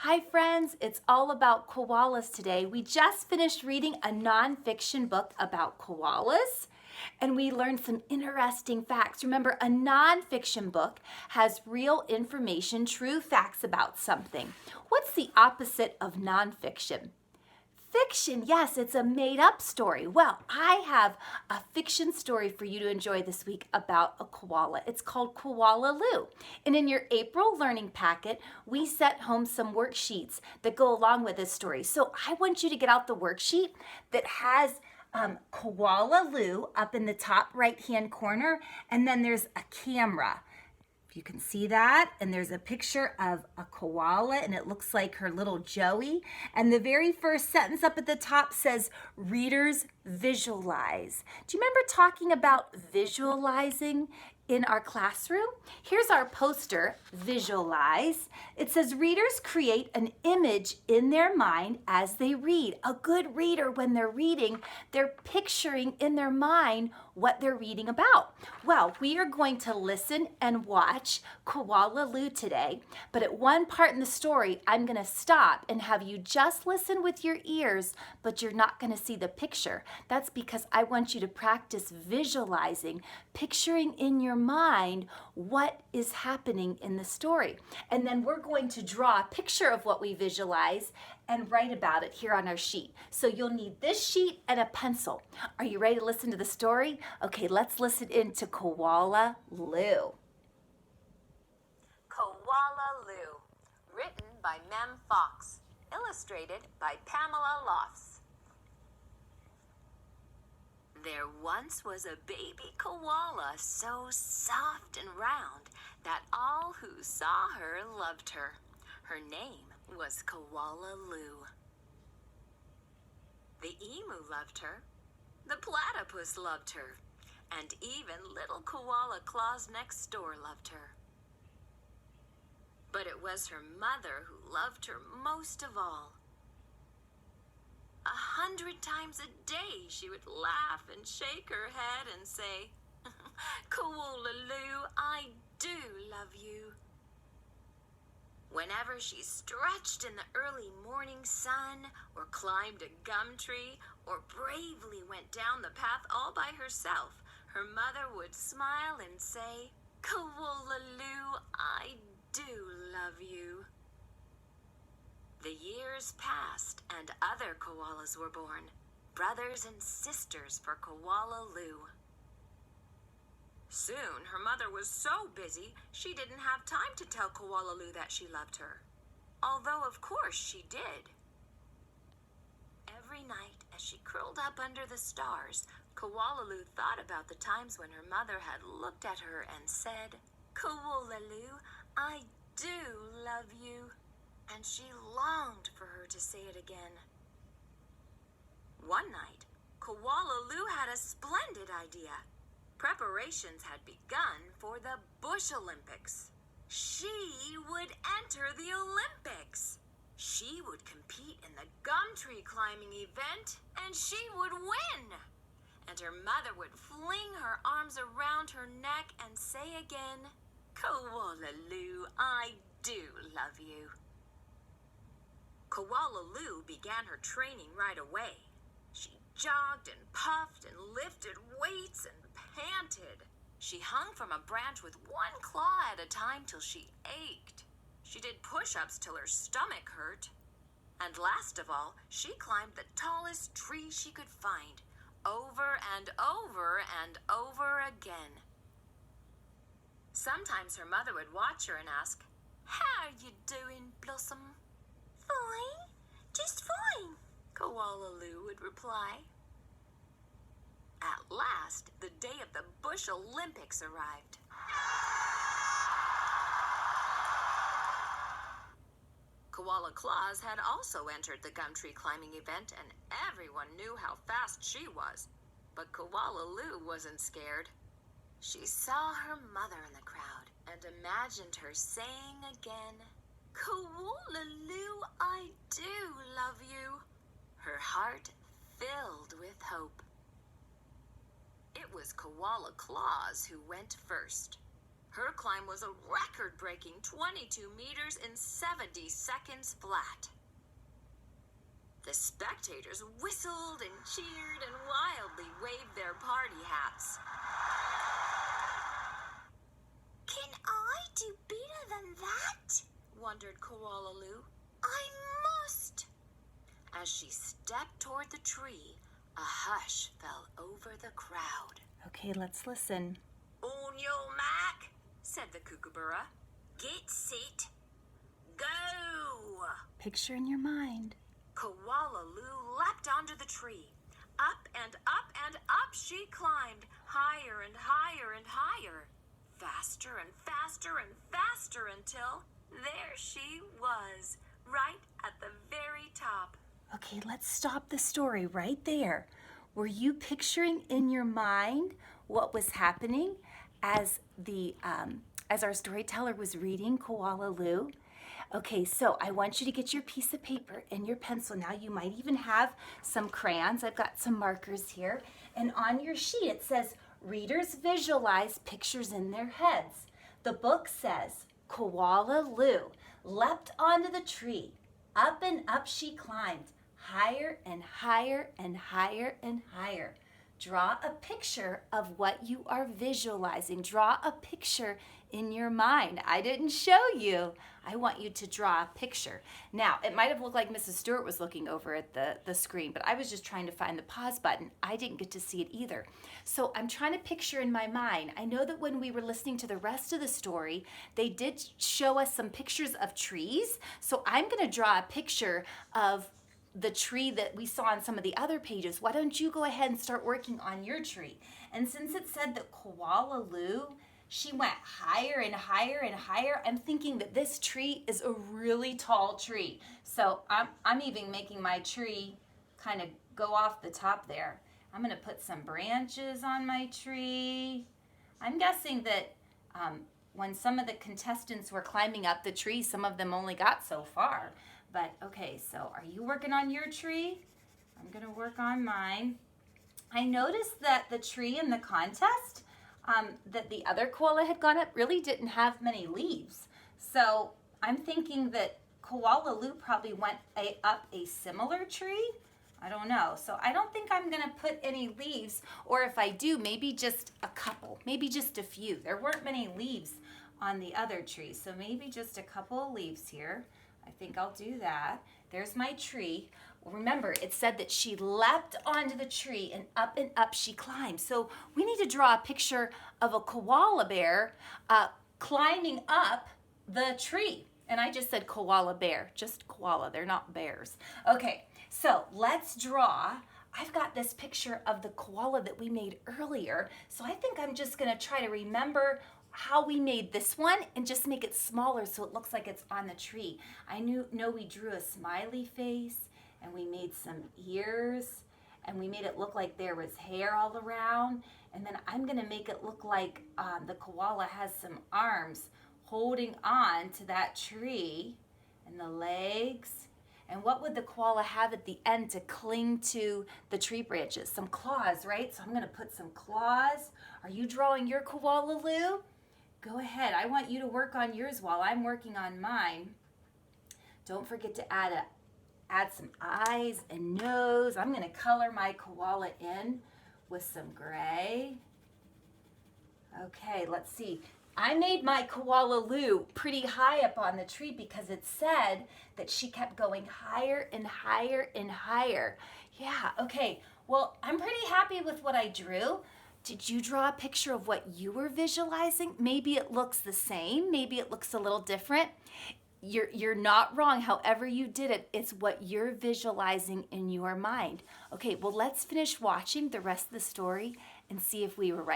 Hi friends, it's all about koalas today. We just finished reading a nonfiction book about koalas and we learned some interesting facts. Remember, a nonfiction book has real information, true facts about something. What's the opposite of nonfiction? Fiction, yes, it's a made-up story. Well, I have a fiction story for you to enjoy this week about a koala. It's called Koala Lou. And in your April learning packet, we sent home some worksheets that go along with this story. So I want you to get out the worksheet that has Koala Lou up in the top right-hand corner, and then there's a camera. You can see that, and there's a picture of a koala and it looks like her little Joey, and the very first sentence up at the top says readers visualize. Do you remember talking about visualizing in our classroom? Here's our poster, visualize. It says readers create an image in their mind as they read. A good reader, when they're reading, they're picturing in their mind what they're reading about. Well, we are going to listen and watch Koala Lou today, but at one part in the story, I'm going to stop and have you just listen with your ears, but you're not going to see the picture. That's because I want you to practice visualizing, picturing in your mind what is happening in the story. And then we're going to draw a picture of what we visualize and write about it here on our sheet. So you'll need this sheet and a pencil. Are you ready to listen to the story? Okay, let's listen in to Koala Lou. Koala Lou, written by Mem Fox, illustrated by Pamela Lofts. There once was a baby koala so soft and round that all who saw her loved her. Her name was Koala Lou. The emu loved her, the platypus loved her, and even little Koala Claus next door loved her. But it was her mother who loved her most of all. 100 times a day she would laugh and shake her head and say, "Koala Lou, I do love you." Whenever she stretched in the early morning sun, or climbed a gum tree, or bravely went down the path all by herself, her mother would smile and say, "Koala Lou, I do love you." The years passed and other koalas were born, brothers and sisters for Koala Lou. Soon her mother was so busy she didn't have time to tell Koala Lou that she loved her, although of course she did. Every night as she curled up under the stars, Koala Lou thought about the times when her mother had looked at her and said, "Koala Lou, I do love you." And she longed for her to say it again. One night, Koala Lou had a splendid idea. Preparations had begun for the Bush Olympics. She would enter the Olympics. She would compete in the gum tree climbing event, and she would win. And her mother would fling her arms around her neck and say again, "Koala Lou, I do love you." Koala Lou began her training right away. She jogged and puffed and lifted weights and panted. She hung from a branch with one claw at a time till she ached. She did push-ups till her stomach hurt. And last of all, she climbed the tallest tree she could find, over and over and over again. Sometimes her mother would watch her and ask, "How you doing, Blossom?" "Fine, just fine," Koala Lou would reply. At last, the day of the Bush Olympics arrived. Koala Claus had also entered the gum tree climbing event, and everyone knew how fast she was. But Koala Lou wasn't scared. She saw her mother in the crowd and imagined her saying again, "Koala Lou, I do love you." Her heart filled with hope. It was Koala Claus who went first. Her climb was a record-breaking 22 meters in 70 seconds flat. The spectators whistled and cheered and wildly waved their party hats. Can I do better than that? Wondered Koala Lou. I must. As she stepped toward the tree, a hush fell over the crowd. Okay, let's listen. On your mark, said the kookaburra. Get set. Go! Picture in your mind. Koala Lou leapt onto the tree. Up and up and up she climbed, higher and higher and higher. Faster and faster and faster until there she was, right at the very top. Okay, let's stop the story right there. Were you picturing in your mind what was happening as our storyteller was reading Koala Lou? Okay, so I want you to get your piece of paper and your pencil. Now you might even have some crayons. I've got some markers here. And on your sheet it says, readers visualize pictures in their heads. The book says, Koala Lou leapt onto the tree. Up and up she climbed, higher and higher and higher and higher. Draw a picture of what you are visualizing. Draw a picture in your mind. I didn't show you. I want you to draw a picture. Now, it might have looked like Mrs. Stewart was looking over at the screen, but I was just trying to find the pause button. I didn't get to see it either. So I'm trying to picture in my mind. I know that when we were listening to the rest of the story, they did show us some pictures of trees. So I'm going to draw a picture of the tree that we saw on some of the other pages. Why don't you go ahead and start working on your tree? And since it said that Koala Lou, she went higher and higher and higher, I'm thinking that this tree is a really tall tree. So I'm even making my tree kind of go off the top there. I'm going to put some branches on my tree. I'm guessing that when some of the contestants were climbing up the tree, some of them only got so far. But okay, so are you working on your tree? I'm going to work on mine. I noticed that the tree in the contest that the other koala had gone up really didn't have many leaves. So I'm thinking that Koala Lou probably went up a similar tree. I don't know. So I don't think I'm going to put any leaves, or if I do, maybe just a couple, maybe just a few. There weren't many leaves on the other tree, so maybe just a couple of leaves here. I think I'll do that. There's my tree. Remember, it said that she leapt onto the tree and up she climbed. So we need to draw a picture of a koala bear climbing up the tree. And I just said koala bear, just koala. They're not bears. Okay, so let's draw. I've got this picture of the koala that we made earlier. So I think I'm just going to try to remember how we made this one and just make it smaller so it looks like it's on the tree. I know we drew a smiley face and we made some ears and we made it look like there was hair all around, and then I'm going to make it look like the koala has some arms holding on to that tree and the legs. And what would the koala have at the end to cling to the tree branches? Some claws, right? So I'm going to put some claws. Are you drawing your Koala Lou? Go ahead. I want you to work on yours while I'm working on mine. Don't forget to add some eyes and nose. I'm going to color my koala in with some gray. Okay, let's see. I made my Koala Lou pretty high up on the tree because it said that she kept going higher and higher and higher. Yeah, okay. Well, I'm pretty happy with what I drew. Did you draw a picture of what you were visualizing? Maybe it looks the same. Maybe it looks a little different. You're not wrong. However you did it, it's what you're visualizing in your mind. Okay, well, let's finish watching the rest of the story and see if we were right.